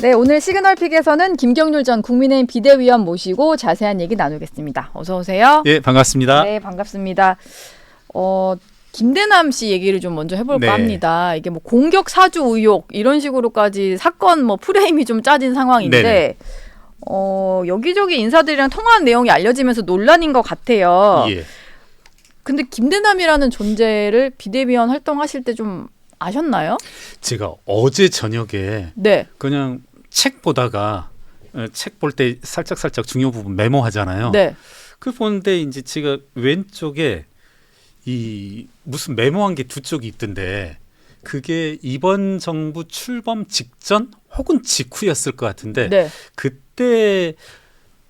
네, 오늘 시그널픽에서는 김경률 전 국민의힘 비대위원 모시고 자세한 얘기 나누겠습니다. 어서 오세요. 예, 반갑습니다. 네, 반갑습니다. 김대남 씨 얘기를 좀 먼저 해볼까 네. 합니다. 이게 뭐 공격 사주 의혹 이런 식으로까지 사건 뭐 프레임이 좀 짜진 상황인데 네네. 여기저기 인사들이랑 통화한 내용이 알려지면서 논란인 것 같아요. 예. 근데 김대남이라는 존재를 비대위원 활동하실 때 좀 아셨나요? 제가 어제 저녁에 네. 그냥 책 보다가 책 볼 때 살짝 중요 부분 메모하잖아요. 네. 그 보는데 이제 제가 왼쪽에 이 무슨 메모한 게 두 쪽이 있던데 그게 이번 정부 출범 직전 혹은 직후였을 것 같은데 네. 그때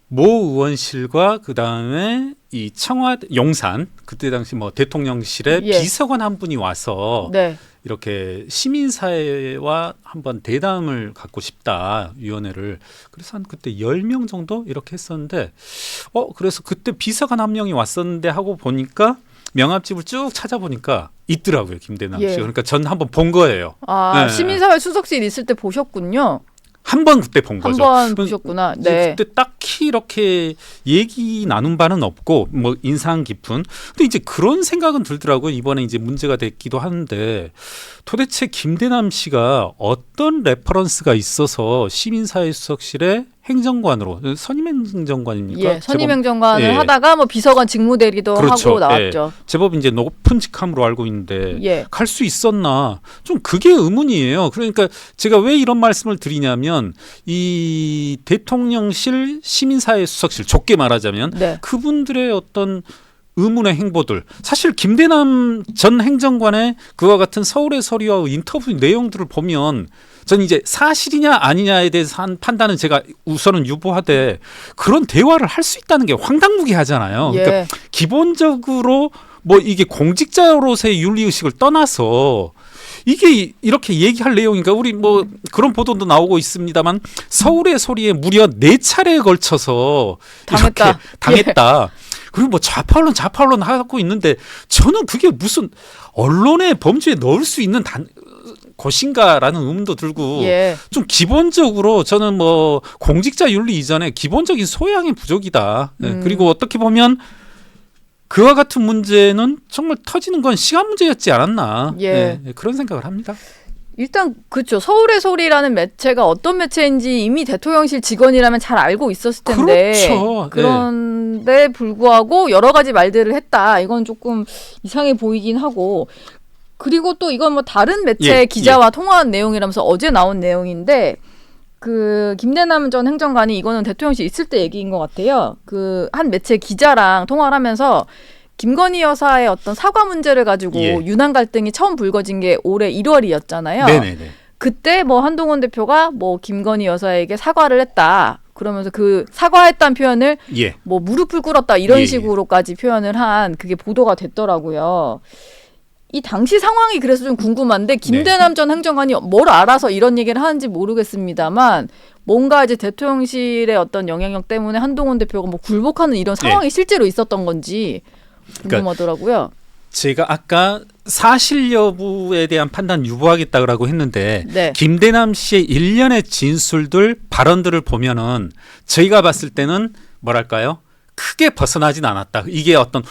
모 의원실과 그 다음에 이 청와대 용산 그때 당시 뭐 대통령실에 예. 비서관 한 분이 와서 네. 이렇게 시민사회와 한번 대담을 갖고 싶다 위원회를 그래서 한 그때 10명 정도 이렇게 했었는데 그래서 그때 비서관 한 명이 왔었는데 하고 보니까 명함집을 쭉 찾아보니까 있더라고요 김대남 씨. 예. 그러니까 전 한번 본 거예요. 아, 네. 시민사회 수석실 있을 때 보셨군요. 한 번 그때 본 거죠. 한 번 보셨구나. 네. 그때 딱히 이렇게 얘기 나눈 바는 없고 뭐 인상 깊은. 근데 이제 그런 생각은 들더라고요. 이번에 이제 문제가 됐기도 하는데 도대체 김대남 씨가 어떤 레퍼런스가 있어서 시민사회 수석실에 행정관으로 선임 행정관입니까? 예, 선임 행정관을 예. 하다가 뭐 비서관 직무대리도 그렇죠. 하고 나왔죠. 제법 이제 높은 직함으로 알고 있는데 예. 갈 수 있었나 좀 그게 의문이에요. 그러니까 제가 왜 이런 말씀을 드리냐면 이 대통령실 시민사회 수석실 좁게 말하자면 네. 그분들의 어떤 의문의 행보들 사실 김대남 전 행정관의 그와 같은 서울의 서리와 인터뷰 내용들을 보면 전 이제 사실이냐 아니냐에 대해서 한 판단은 제가 우선은 유보하되 그런 대화를 할 수 있다는 게 황당무계하잖아요. 예. 그러니까 기본적으로 뭐 이게 공직자로서의 윤리의식을 떠나서 이게 이렇게 얘기할 내용인가? 우리 뭐 그런 보도도 나오고 있습니다만 서울의 소리에 무려 4차례에 걸쳐서 당했다. 이렇게 당했다. 그리고 뭐 좌파언론 하고 있는데 저는 그게 무슨 언론의 범주에 넣을 수 있는 것인가라는 의문도 들고 예. 좀 기본적으로 저는 뭐 공직자 윤리 이전에 기본적인 소양의 부족이다. 네. 그리고 어떻게 보면 그와 같은 문제는 정말 터지는 건 시간 문제였지 않았나. 예. 네. 그런 생각을 합니다. 일단 그렇죠. 서울의 소리라는 매체가 어떤 매체인지 이미 대통령실 직원이라면 잘 알고 있었을 텐데 그렇죠. 그런데 불구하고 여러 가지 말들을 했다. 이건 조금 이상해 보이긴 하고 그리고 또 이건 뭐 다른 매체 예, 기자와 통화한 내용이라면서 어제 나온 내용인데 그 김대남 전 행정관이 이거는 대통령실 있을 때 얘기인 것 같아요. 그 한 매체 기자랑 통화를 하면서 김건희 여사의 어떤 사과 문제를 가지고 예. 윤한 갈등이 처음 불거진 게 올해 1월이었잖아요. 네네네. 그때 뭐 한동훈 대표가 뭐 김건희 여사에게 사과를 했다. 그러면서 그 사과했다는 표현을 예. 뭐 무릎을 꿇었다 이런 예. 식으로까지 표현을 한 그게 보도가 됐더라고요. 이 당시 상황이 그래서 좀 궁금한데 김대남 전 행정관이 뭘 알아서 이런 얘기를 하는지 모르겠습니다만 뭔가 이제 대통령실의 어떤 영향력 때문에 한동훈 대표가 뭐 굴복하는 이런 상황이 실제로 있었던 건지 궁금하더라고요. 제가 아까 사실 여부에 대한 판단 유보하겠다고 했는데 네. 김대남 씨의 일련의 진술들 발언들을 보면은 저희가 봤을 때는 뭐랄까요? 크게 벗어나진 않았다. 이게 어떤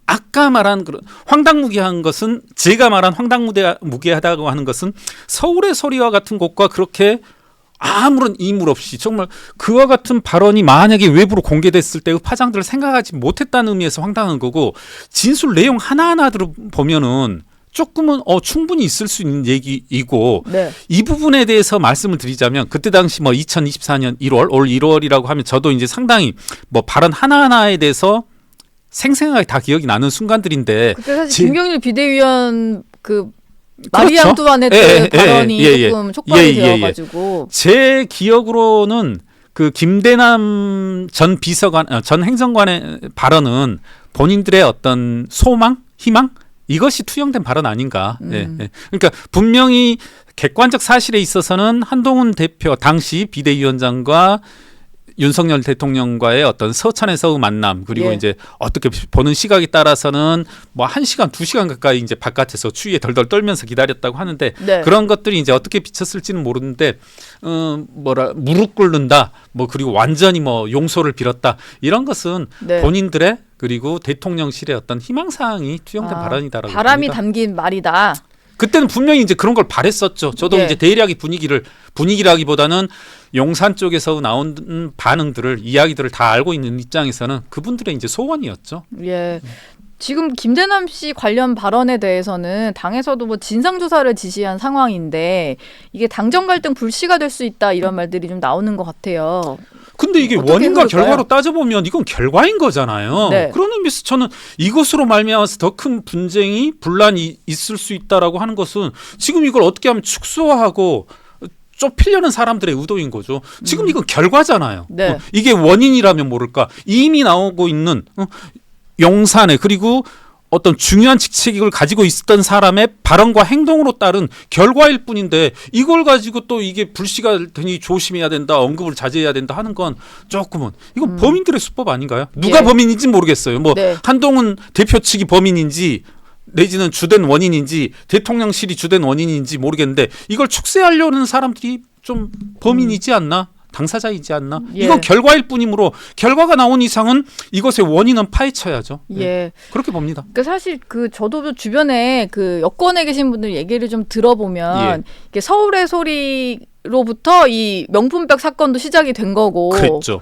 아까 말한 그런 황당무계한 것은 제가 말한 황당무계하다고 하는 것은 서울의 소리와 같은 곳과 그렇게 아무런 이물 없이 정말 그와 같은 발언이 만약에 외부로 공개됐을 때의 파장들을 생각하지 못했다는 의미에서 황당한 거고 진술 내용 하나하나들을 보면은 조금은 충분히 있을 수 있는 얘기이고 네. 이 부분에 대해서 말씀을 드리자면 그때 당시 뭐 2024년 1월 올 1월이라고 하면 저도 이제 상당히 뭐 발언 하나하나에 대해서 생생하게 다 기억이 나는 순간들인데 그때 사실 김경률 비대위원 그 마리 그렇죠. 앙뚜아네트 발언이 조금 촉발이 되어가지고 제 기억으로는 그 김대남 전 비서관 전 행정관의 발언은 본인들의 어떤 소망, 희망 이것이 투영된 발언 아닌가. 그러니까 분명히 객관적 사실에 있어서는 한동훈 대표 당시 비대위원장과 윤석열 대통령과의 어떤 서천에서의 만남 그리고 예. 이제 어떻게 보는 시각에 따라서는 뭐 1시간, 2시간 가까이 이제 바깥에서 추위에 덜덜 떨면서 기다렸다고 하는데 네. 그런 것들이 이제 어떻게 비쳤을지는 모르는데 무릎 꿇는다 뭐 그리고 완전히 뭐 용서를 빌었다 이런 것은 네. 본인들의 그리고 대통령실의 어떤 희망사항이 투영된 발언이다라고 바람이 봅니다. 담긴 말이다. 그때는 분명히 이제 그런 걸 바랬었죠. 저도 예. 이제 대략의 분위기라기보다는 용산 쪽에서 나온 반응들을 이야기들을 다 알고 있는 입장에서는 그분들의 이제 소원이었죠. 예. 지금 김대남 씨 관련 발언에 대해서는 당에서도 뭐 진상조사를 지시한 상황인데 이게 당정 갈등 불씨가 될 수 있다 이런 말들이 좀 나오는 것 같아요. 근데 이게 어떻게 원인과 흐를까요? 결과로 따져보면 이건 결과인 거잖아요. 네. 그런 의미에서 저는 이것으로 말미암아서 더 큰 분쟁이 분란이 있을 수 있다라고 하는 것은 지금 이걸 어떻게 하면 축소하고 좁히려는 사람들의 의도인 거죠. 지금 이건 결과잖아요. 네. 이게 원인이라면 모를까. 이미 나오고 있는 용산에 그리고 어떤 중요한 직책을 가지고 있었던 사람의 발언과 행동으로 따른 결과일 뿐인데 이걸 가지고 또 이게 불씨가 되니 조심해야 된다, 언급을 자제해야 된다 하는 건 조금은 이건 범인들의 수법 아닌가요? 누가 예. 범인인지 모르겠어요. 뭐 네. 한동훈 대표 측이 범인인지 내지는 주된 원인인지 대통령실이 주된 원인인지 모르겠는데 이걸 축소하려는 사람들이 좀 범인이지 않나? 당사자이지 않나? 예. 이건 결과일 뿐이므로 결과가 나온 이상은 이것의 원인은 파헤쳐야죠. 예. 그렇게 봅니다. 그 사실 그 저도 주변에 그 여권에 계신 분들 얘기를 좀 들어보면 이게 서울의 소리로부터 이 명품백 사건도 시작이 된 거고 그랬죠.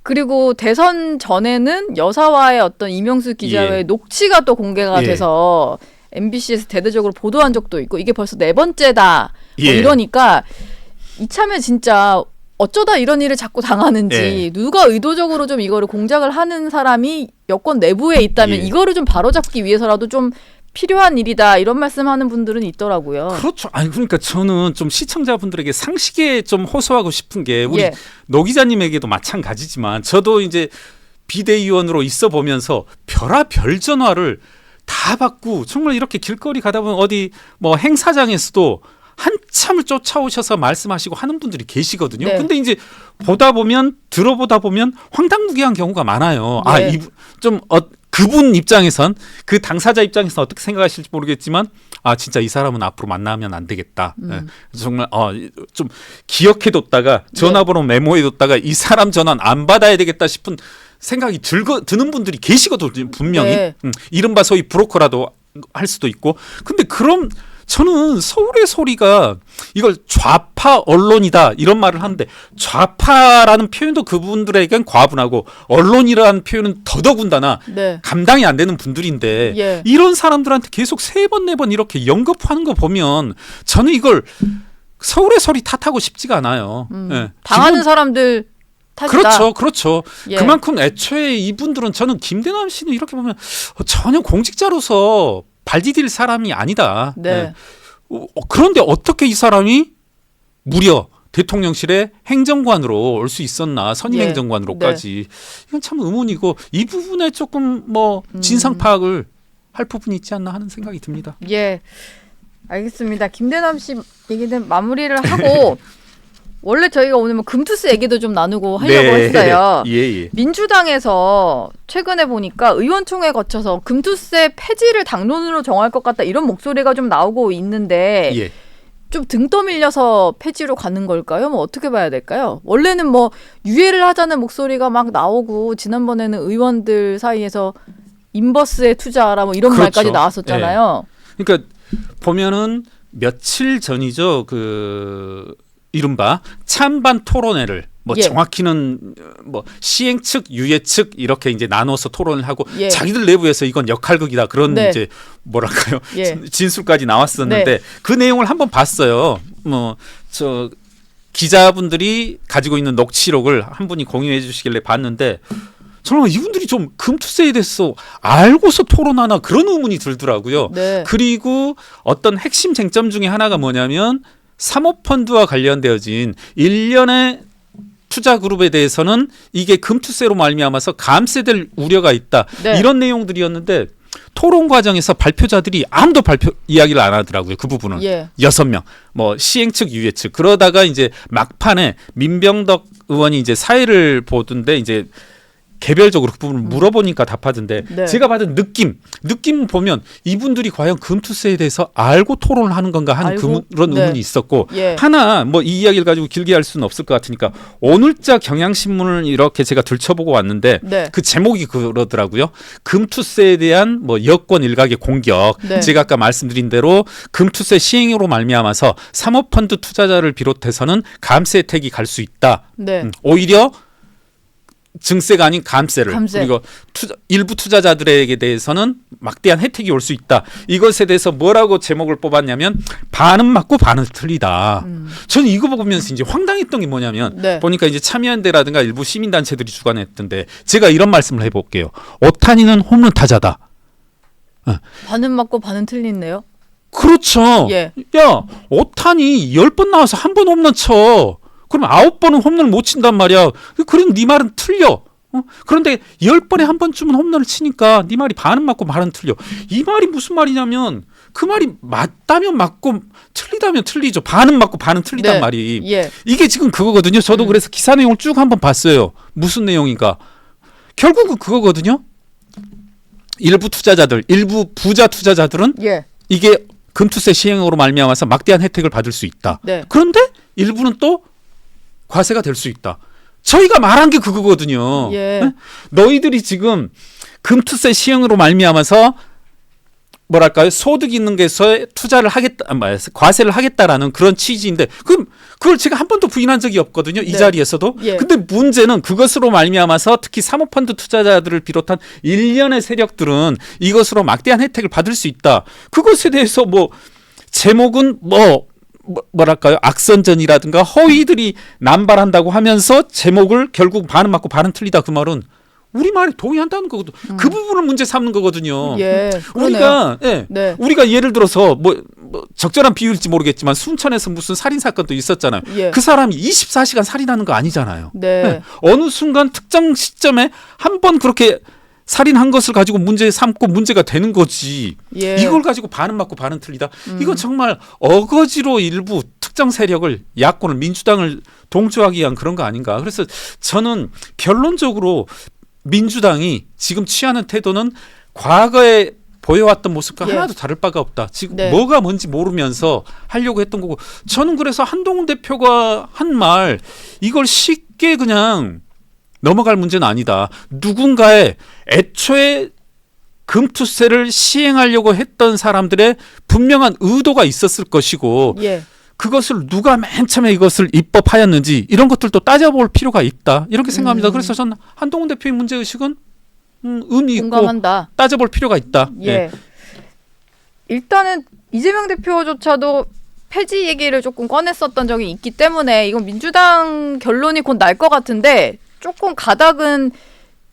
그리고 대선 전에는 여사와의 어떤 이명수 기자의 예. 녹취가 또 공개가 예. 돼서 MBC에서 대대적으로 보도한 적도 있고 이게 벌써 4번째다 뭐 예. 이러니까 이참에 진짜 어쩌다 이런 일을 자꾸 당하는지 예. 누가 의도적으로 좀 이거를 공작을 하는 사람이 여권 내부에 있다면 예. 이거를 좀 바로잡기 위해서라도 좀 필요한 일이다 이런 말씀하는 분들은 있더라고요. 그렇죠. 아니 그러니까 저는 좀 시청자분들에게 상식에 좀 호소하고 싶은 게 우리 예. 노 기자님에게도 마찬가지지만 저도 이제 비대위원으로 있어 보면서 별의별 전화를 다 받고 정말 이렇게 길거리 가다 보면 어디 뭐 행사장에서도 한참을 쫓아오셔서 말씀하시고 하는 분들이 계시거든요. 네. 근데 이제 들어보다 보면 황당무계한 경우가 많아요. 네. 그분 입장에선 그 당사자 입장에서 어떻게 생각하실지 모르겠지만 진짜 이 사람은 앞으로 만나면 안 되겠다. 예. 정말 좀 기억해뒀다가 전화번호 메모해뒀다가 이 사람 전화는 안 받아야 되겠다 싶은 생각이 드는 분들이 계시거든요. 분명히 네. 이른바 소위 브로커라도 할 수도 있고. 근데 그럼 저는 서울의 소리가 이걸 좌파 언론이다 이런 말을 하는데 좌파라는 표현도 그분들에겐 과분하고 언론이라는 표현은 더더군다나 네. 감당이 안 되는 분들인데 예. 이런 사람들한테 계속 3번, 4번 이렇게 연급하는 거 보면 저는 이걸 서울의 소리 탓하고 싶지가 않아요. 예. 당하는 사람들 탓이다. 그렇죠, 그렇죠. 예. 그만큼 애초에 이분들은 저는 김대남 씨는 이렇게 보면 전혀 공직자로서 발디딜 사람이 아니다. 네. 예. 그런데 어떻게 이 사람이 무려 대통령실의 행정관으로 올 수 있었나 선임 예. 행정관으로까지 이건 참 의문이고 이 부분에 조금 뭐 진상 파악을 할 부분이 있지 않나 하는 생각이 듭니다. 예. 알겠습니다. 김대남 씨 얘기는 마무리를 하고 원래 저희가 오늘 뭐 금투스 얘기도 좀 나누고 하려고 했어요. 예. 민주당에서 최근에 보니까 의원총회 거쳐서 금투세 폐지를 당론으로 정할 것 같다 이런 목소리가 좀 나오고 있는데 예. 좀 등 떠밀려서 폐지로 가는 걸까요? 뭐 어떻게 봐야 될까요? 원래는 뭐 유예를 하자는 목소리가 막 나오고 지난번에는 의원들 사이에서 인버스에 투자하라 뭐 이런 그렇죠. 말까지 나왔었잖아요. 그러니까 보면은 며칠 전이죠. 이른바 찬반 토론회를 뭐 예. 정확히는 뭐 시행 측, 유예 측 이렇게 이제 나눠서 토론을 하고 예. 자기들 내부에서 이건 역할극이다 그런 네. 이제 뭐랄까요 예. 진술까지 나왔었는데 네. 그 내용을 한번 봤어요. 기자분들이 가지고 있는 녹취록을 한 분이 공유해 주시길래 봤는데 정말 이분들이 좀 금투세에 대해서 알고서 토론하나 그런 의문이 들더라고요. 네. 그리고 어떤 핵심 쟁점 중에 하나가 뭐냐면 사모펀드와 관련되어진 일련의 투자 그룹에 대해서는 이게 금투세로 말미암아서 감세될 우려가 있다. 네. 이런 내용들이었는데 토론 과정에서 발표자들이 아무도 이야기를 안 하더라고요. 그 부분은. 예. 6명. 뭐 시행 측, 유예 측. 그러다가 이제 막판에 민병덕 의원이 이제 사회를 보던데 이제 개별적으로 그 부분을 물어보니까 답하던데 네. 제가 받은 느낌 보면 이분들이 과연 금투세에 대해서 알고 토론을 하는 건가 하는 알고? 그런 네. 의문이 있었고 예. 하나 뭐 이 이야기를 가지고 길게 할 수는 없을 것 같으니까 오늘자 경향신문을 이렇게 제가 들춰보고 왔는데 네. 그 제목이 그러더라고요. 금투세에 대한 뭐 여권 일각의 공격. 네. 제가 아까 말씀드린 대로 금투세 시행으로 말미암아서 사모펀드 투자자를 비롯해서는 감세 혜택이 갈 수 있다. 네. 오히려 증세가 아닌 감세를 감세. 그리고 일부 투자자들에게 대해서는 막대한 혜택이 올 수 있다. 이것에 대해서 뭐라고 제목을 뽑았냐면 반은 맞고 반은 틀리다. 저는 이거 보면서 이제 황당했던 게 뭐냐면 네. 보니까 이제 참여연대라든가 일부 시민단체들이 주관했던데 제가 이런 말씀을 해볼게요. 오타니는 홈런 타자다. 반은 맞고 반은 틀리네요. 그렇죠. 예. 야 오타니 10번 나와서 한 번 홈런 쳐. 그럼 9번은 홈런을 못 친단 말이야. 그럼 네 말은 틀려. 그런데 10번에 한 번쯤은 홈런을 치니까 네 말이 반은 맞고 반은 틀려. 이 말이 무슨 말이냐면 그 말이 맞다면 맞고 틀리다면 틀리죠. 반은 맞고 반은 틀리단 네. 말이. 예. 이게 지금 그거거든요. 저도 그래서 기사 내용을 쭉 한번 봤어요. 무슨 내용인가. 결국은 그거거든요. 일부 투자자들, 일부 부자 투자자들은 예. 이게 금투세 시행으로 말미암아서 막대한 혜택을 받을 수 있다. 네. 그런데 일부는 또 과세가 될 수 있다. 저희가 말한 게 그거거든요. 예. 네? 너희들이 지금 금투세 시행으로 말미암아서 뭐랄까요? 소득 있는 게서 투자를 하겠다, 과세를 하겠다라는 그런 취지인데 그럼 그걸 제가 한 번도 부인한 적이 없거든요. 이 네. 자리에서도. 예. 근데 문제는 그것으로 말미암아서 특히 사모펀드 투자자들을 비롯한 일련의 세력들은 이것으로 막대한 혜택을 받을 수 있다. 그것에 대해서 뭐 제목은 뭐랄까요? 악선전이라든가 허위들이 남발한다고 하면서 제목을 결국 반은 맞고 반은 틀리다 그 말은 우리 말에 동의한다는 거거든. 그 부분을 문제 삼는 거거든요. 예. 우리가 네. 우리가 예를 들어서 뭐 적절한 비유일지 모르겠지만 순천에서 무슨 살인 사건도 있었잖아요. 예. 그 사람이 24시간 살인하는 거 아니잖아요. 네. 어느 순간 특정 시점에 한 번 그렇게 살인한 것을 가지고 문제 삼고 문제가 되는 거지. 예. 이걸 가지고 반은 맞고 반은 틀리다. 이건 정말 어거지로 일부 특정 세력을 야권을 민주당을 동조하기 위한 그런 거 아닌가. 그래서 저는 결론적으로 민주당이 지금 취하는 태도는 과거에 보여왔던 모습과 예. 하나도 다를 바가 없다. 지금 네. 뭐가 뭔지 모르면서 하려고 했던 거고 저는 그래서 한동훈 대표가 한 말 이걸 쉽게 그냥 넘어갈 문제는 아니다. 누군가의 애초에 금투세를 시행하려고 했던 사람들의 분명한 의도가 있었을 것이고 예. 그것을 누가 맨 처음에 이것을 입법하였는지 이런 것들도 따져볼 필요가 있다. 이렇게 생각합니다. 그래서 저는 한동훈 대표의 문제의식은 의미 있고 공감한다. 따져볼 필요가 있다. 예. 일단은 이재명 대표조차도 폐지 얘기를 조금 꺼냈었던 적이 있기 때문에 이건 민주당 결론이 곧 날 것 같은데 조금 가닥은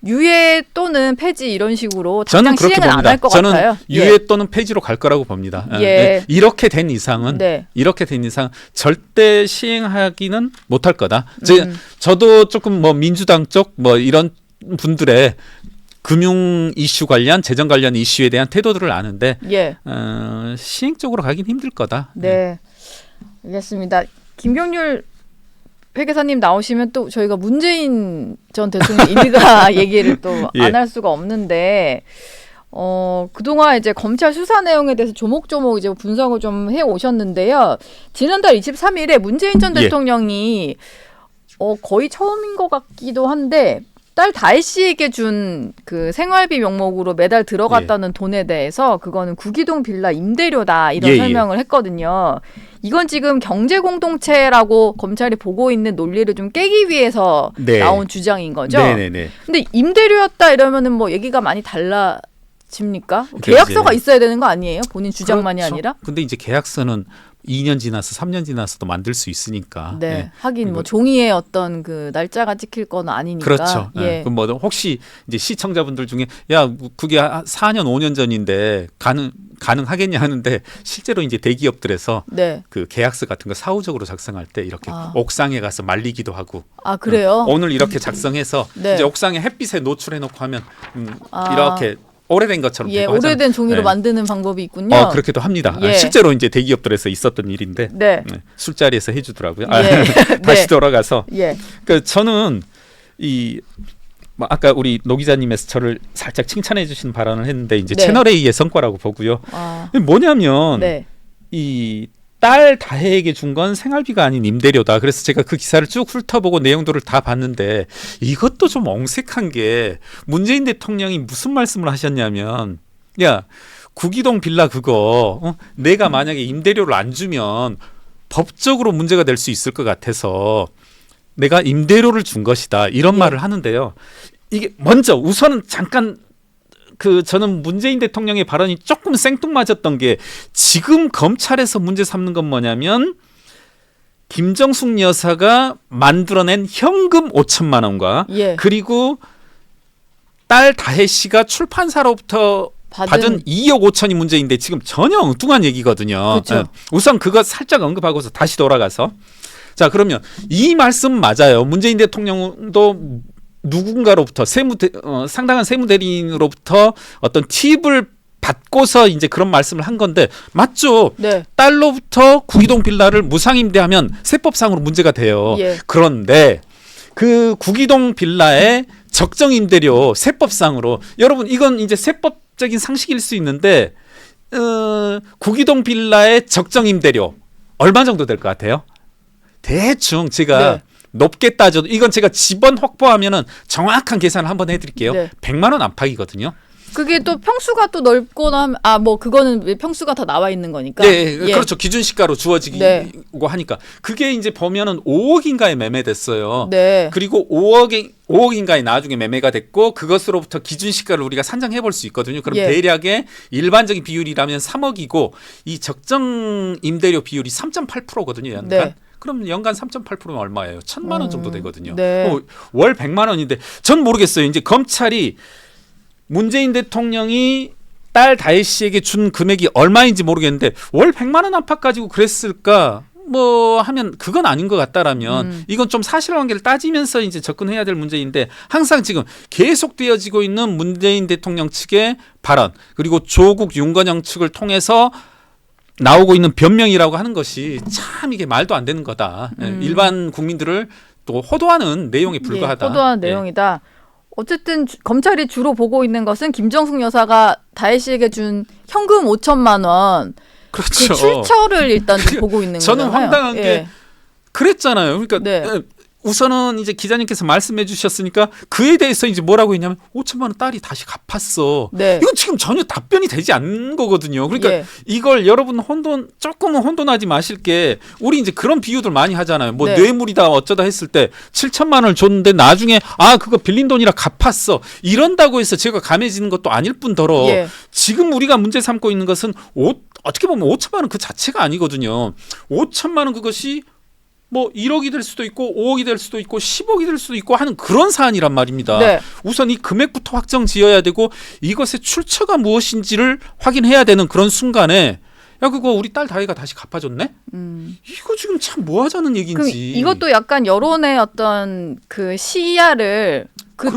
유예 또는 폐지 이런 식으로 당장 저는 그렇게 시행은 안 봅니다. 할 것 저는 같아요. 유예 또는 폐지로 갈 거라고 봅니다. 예. 이렇게 된 이상은 네. 절대 시행하기는 못할 거다. 저도 조금 뭐 민주당 쪽 뭐 이런 분들의 금융 이슈 관련 재정 관련 이슈에 대한 태도들을 아는데 예. 시행 쪽으로 가긴 힘들 거다. 네. 알겠습니다. 김경률 회계사님 나오시면 또 저희가 문재인 전 대통령 일가 얘기를 또 안 예. 할 수가 없는데 그동안 이제 검찰 수사 내용에 대해서 조목조목 이제 분석을 좀 해 오셨는데요. 지난달 23일에 문재인 전 예. 대통령이 거의 처음인 것 같기도 한데 딸 다혜 씨에게 준 그 생활비 명목으로 매달 들어갔다는 돈에 대해서 그거는 구기동 빌라 임대료다 이런 예, 예. 설명을 했거든요. 이건 지금 경제 공동체라고 검찰이 보고 있는 논리를 좀 깨기 위해서 네. 나온 주장인 거죠. 네네네. 근데 임대료였다 이러면은 뭐 얘기가 많이 달라집니까? 그러니까 계약서가 이제- 있어야 되는 거 아니에요? 본인 주장만이 그렇죠. 아니라? 근데 이제 계약서는 2년 지나서 3년 지나서도 만들 수 있으니까. 네. 예. 하긴 뭐 이거- 종이에 어떤 그 날짜가 찍힐 건 아니니까. 그렇죠. 예. 그럼 뭐 혹시 이제 시청자분들 중에 야 그게 4년 5년 전인데 가능하겠냐 하는데 실제로 이제 대기업들에서 네. 그 계약서 같은 거 사후적으로 작성할 때 이렇게 아. 옥상에 가서 말리기도 하고 아, 그래요? 오늘 이렇게 작성해서 네. 이제 옥상에 햇빛에 노출해 놓고 하면 아. 이렇게 오래된 것처럼 예, 되고 하잖아요. 오래된 종이로 네. 만드는 방법이 있군요. 그렇게도 합니다. 예. 실제로 이제 대기업들에서 있었던 일인데 네. 술자리에서 해주더라고요. 예. 다시 네. 돌아가서 예. 그 저는 뭐 아까 우리 노 기자님께서 저를 살짝 칭찬해 주신 발언을 했는데 이제 네. 채널 A의 성과라고 보고요. 아, 뭐냐면 네. 이 딸 다혜에게 준 건 생활비가 아닌 임대료다. 그래서 제가 그 기사를 쭉 훑어보고 내용들을 다 봤는데 이것도 좀 엉색한 게 문재인 대통령이 무슨 말씀을 하셨냐면 야 구기동 빌라 그거 내가 만약에 임대료를 안 주면 법적으로 문제가 될 수 있을 것 같아서 내가 임대료를 준 것이다. 이런 예. 말을 하는데요. 이게 먼저 우선은 잠깐 저는 문재인 대통령의 발언이 조금 생뚱맞았던 게 지금 검찰에서 문제 삼는 건 뭐냐면 김정숙 여사가 만들어낸 현금 5천만 원과 예. 그리고 딸 다혜 씨가 출판사로부터 받은 2억 5천이 문제인데 지금 전혀 엉뚱한 얘기거든요. 그렇죠. 예. 우선 그거 살짝 언급하고서 다시 돌아가서 자 그러면 이 말씀 맞아요. 문재인 대통령도 누군가로부터 상당한 세무 대리인으로부터 어떤 팁을 받고서 이제 그런 말씀을 한 건데 맞죠? 네. 딸로부터 구기동 빌라를 무상 임대하면 세법상으로 문제가 돼요. 예. 그런데 그 구기동 빌라의 적정 임대료 세법상으로 여러분 이건 이제 세법적인 상식일 수 있는데 구기동 빌라의 적정 임대료 얼마 정도 될 것 같아요? 대충 제가 네. 높게 따져도 이건 제가 집원 확보하면은 정확한 계산을 한번 해드릴게요. 네. 100만 원 안팎이거든요. 그게 또 평수가 또 넓거나 하면 뭐 그거는 평수가 다 나와 있는 거니까. 네, 그렇죠. 기준 시가로 주어지고 네. 하니까 그게 이제 보면은 5억인가에 매매됐어요. 네. 그리고 5억인가에 나중에 매매가 됐고 그것으로부터 기준 시가를 우리가 산정해 볼 수 있거든요. 그럼 예. 대략의 일반적인 비율이라면 3억이고 이 적정 임대료 비율이 3.8%거든요. 연간. 네. 그럼 연간 3.8%면 얼마예요? 1,000만 원 정도 되거든요. 네. 월 100만 원인데 전 모르겠어요. 이제 검찰이 문재인 대통령이 딸 다혜 씨에게 준 금액이 얼마인지 모르겠는데 월 100만 원 안팎 가지고 그랬을까? 뭐 하면 그건 아닌 것 같다라면 이건 좀 사실관계를 따지면서 이제 접근해야 될 문제인데 항상 지금 계속되어지고 있는 문재인 대통령 측의 발언 그리고 조국 윤건영 측을 통해서 나오고 있는 변명이라고 하는 것이 참 이게 말도 안 되는 거다. 일반 국민들을 또 호도하는 내용에 불과하다. 예, 호도하는 내용이다. 어쨌든 검찰이 주로 보고 있는 것은 김정숙 여사가 다혜 씨에게 준 현금 5천만 원. 그렇죠. 그 출처를 일단 좀 보고 있는 저는 거잖아요. 황당한 게 그랬잖아요. 그러니까 네. 우선은 이제 기자님께서 말씀해 주셨으니까 그에 대해서 이제 뭐라고 했냐면 5천만 원 딸이 다시 갚았어. 네. 이건 지금 전혀 답변이 되지 않는 거거든요. 그러니까 예. 이걸 여러분 조금은 혼돈하지 마실 게 우리 이제 그런 비유들 많이 하잖아요. 뭐 네. 뇌물이다 어쩌다 했을 때 7천만 원을 줬는데 나중에 그거 빌린 돈이라 갚았어. 이런다고 해서 제가 감해지는 것도 아닐 뿐더러 예. 지금 우리가 문제 삼고 있는 것은 어떻게 보면 5천만 원 그 자체가 아니거든요. 5천만 원 그것이 뭐 1억이 될 수도 있고 5억이 될 수도 있고 10억이 될 수도 있고 하는 그런 사안이란 말입니다. 네. 우선 이 금액부터 확정 지어야 되고 이것의 출처가 무엇인지를 확인해야 되는 그런 순간에 야 그거 우리 딸 다혜가 다시 갚아줬네? 이거 지금 참 뭐 하자는 얘기인지. 그럼 이것도 약간 여론의 어떤 그 시야를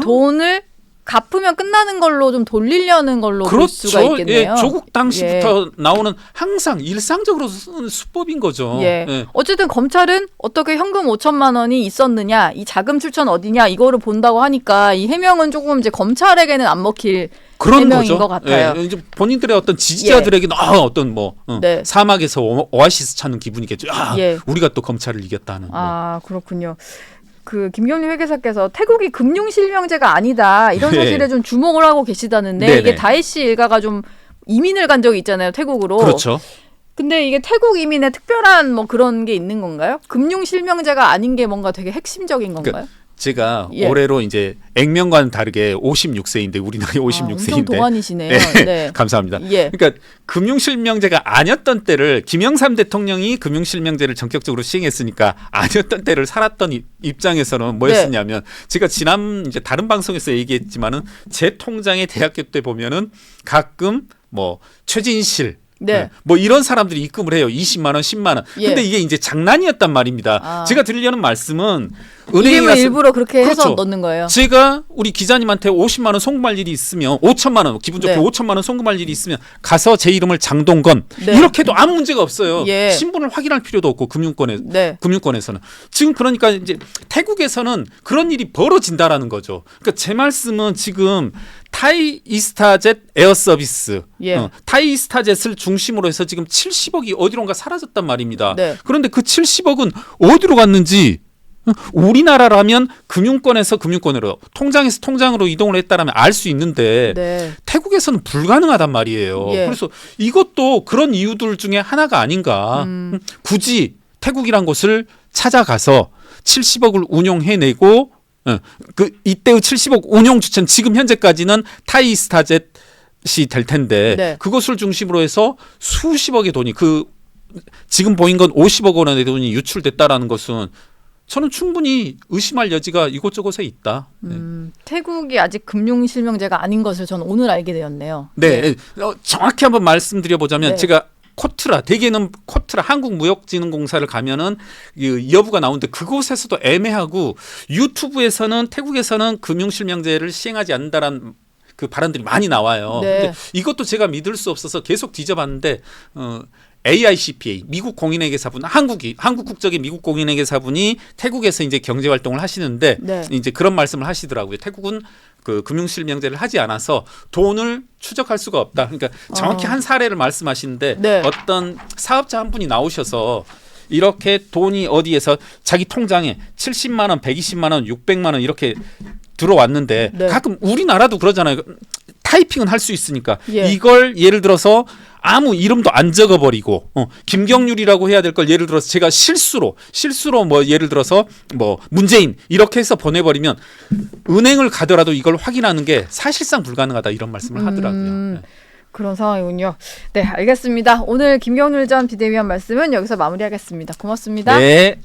돈을 갚으면 끝나는 걸로 좀 돌리려는 걸로 볼 수가 있겠네요. 예, 조국 당시부터 나오는 항상 일상적으로 쓰는 수법인 거죠. 예. 예. 어쨌든 검찰은 어떻게 현금 5천만 원이 있었느냐, 이 자금 출처는 어디냐 이거를 본다고 하니까 이 해명은 조금 이제 검찰에게는 안 먹힐 그런 해명인 거죠. 것 같아요. 예, 이제 본인들의 어떤 지지자들에게는 어떤 네. 사막에서 오아시스 찾는 기분이겠죠. 예. 우리가 또 검찰을 이겼다는. 그렇군요. 그 김경림 회계사께서 태국이 금융 실명제가 아니다 이런 사실에 좀 주목을 하고 계시다는데 네네. 이게 다혜 씨 일가가 좀 이민을 간 적이 있잖아요, 태국으로. 그렇죠. 근데 이게 태국 이민에 특별한 뭐 그런 게 있는 건가요? 금융 실명제가 아닌 게 뭔가 되게 핵심적인 건가요? 제가 예. 올해로 이제 액면과는 다르게 56세인데 우리 나이 56세인데 엄청 동안이시네요. 네. 네. 감사합니다. 예. 그러니까 금융실명제가 아니었던 때를 김영삼 대통령이 금융실명제를 전격적으로 시행했으니까 아니었던 때를 살았던 입장에서는 뭐였었냐면 제가 지난 이제 다른 방송에서 얘기했지만은 제 통장의 대학교 때 보면은 가끔 뭐 최진실 네. 뭐 이런 사람들이 입금을 해요. 20만 원, 10만 원. 예. 근데 이게 이제 장난이었단 말입니다. 아. 제가 드리려는 말씀은 은행에 이름을 가서 일부러 그렇게 해서 그렇죠. 넣는 거예요. 제가 우리 기자님한테 50만 원 송금할 일이 있으면 5천만 원 기분 좋게 네. 5천만 원 송금할 일이 있으면 가서 제 이름을 장동건 네. 이렇게 해도 아무 문제가 없어요. 예. 신분을 확인할 필요도 없고 네. 금융권에서는 지금 그러니까 이제 태국에서는 그런 일이 벌어진다라는 거죠. 그러니까 제 말씀은 지금 타이 이스타젯 에어 서비스, 예. 타이 이스타젯을 중심으로 해서 지금 70억이 어디론가 사라졌단 말입니다. 네. 그런데 그 70억은 어디로 갔는지 우리나라라면 금융권에서 금융권으로 통장에서 통장으로 이동을 했다라면 알 수 있는데 네. 태국에서는 불가능하단 말이에요. 예. 그래서 이것도 그런 이유들 중에 하나가 아닌가. 굳이 태국이란 곳을 찾아가서 70억을 운용해내고 그 이때의 70억 운용 주체는 지금 현재까지는 타이스타젯이 될 텐데 네. 그것을 중심으로 해서 수십억의 돈이 지금 보인 건 50억 원의 돈이 유출됐다라는 것은 저는 충분히 의심할 여지가 이곳저곳에 있다. 태국이 아직 금융 실명제가 아닌 것을 저는 오늘 알게 되었네요. 네, 정확히 한번 말씀드려보자면 네. 제가 코트라 대개는 코트라 한국무역진흥공사를 가면은 이 여부가 나오는데 그곳에서도 애매하고 유튜브에서는 태국에서는 금융실명제를 시행하지 않는다라는 그 발언들이 많이 나와요. 네. 근데 이것도 제가 믿을 수 없어서 계속 뒤져봤는데 AICPA 미국 공인회계사분 한국 국적의 미국 공인회계사분이 태국에서 이제 경제 활동을 하시는데 네. 이제 그런 말씀을 하시더라고요. 태국은 그 금융실명제를 하지 않아서 돈을 추적할 수가 없다. 그러니까 정확히 한 사례를 말씀하시는데 네. 어떤 사업자 한 분이 나오셔서 이렇게 돈이 어디에서 자기 통장에 70만 원, 120만 원, 600만 원 이렇게 들어왔는데 네. 가끔 우리나라도 그러잖아요. 타이핑은 할 수 있으니까 예. 이걸 예를 들어서 아무 이름도 안 적어버리고 김경률이라고 해야 될 걸 예를 들어서 제가 실수로 뭐 예를 들어서 뭐 문재인 이렇게 해서 보내버리면 은행을 가더라도 이걸 확인하는 게 사실상 불가능하다 이런 말씀을 하더라고요. 네. 그런 상황이군요. 네, 알겠습니다. 오늘 김경률 전 비대위원 말씀은 여기서 마무리하겠습니다. 고맙습니다. 네.